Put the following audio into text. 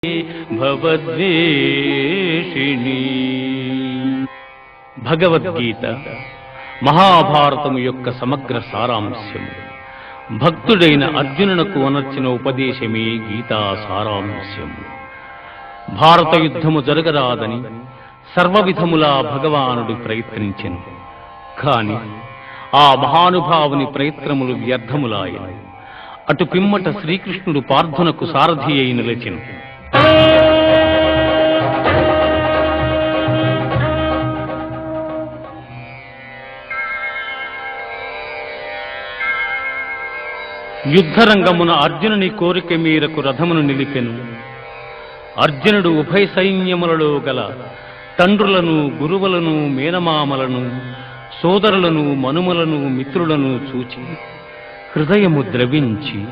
భవద్వేషిణి. భగవద్గీత మహాభారతము యొక్క సమగ్ర సారాంశము. భక్తుడైన అర్జునునకు అనర్చిన ఉపదేశమే గీతా సారాంశము. భారత యుద్ధము జరగరాదని సర్వవిధములా భగవానుడు ప్రయత్నించెను. కాని ఆ మహానుభావుని ప్రయత్నములు వ్యర్థములాయను. అటు పిమ్మట శ్రీకృష్ణుడు పార్థునకు సారథి అయి నిలిచెను. యుద్ధరంగమున అర్జునుని కోరిక మేరకు రథమును నిలిపెను. అర్జునుడు ఉభయ సైన్యములలో గల తండ్రులను, గురువులను, మేనమామలను, సోదరులను, మనుమలను, మిత్రులను చూచి హృదయము ద్రవించి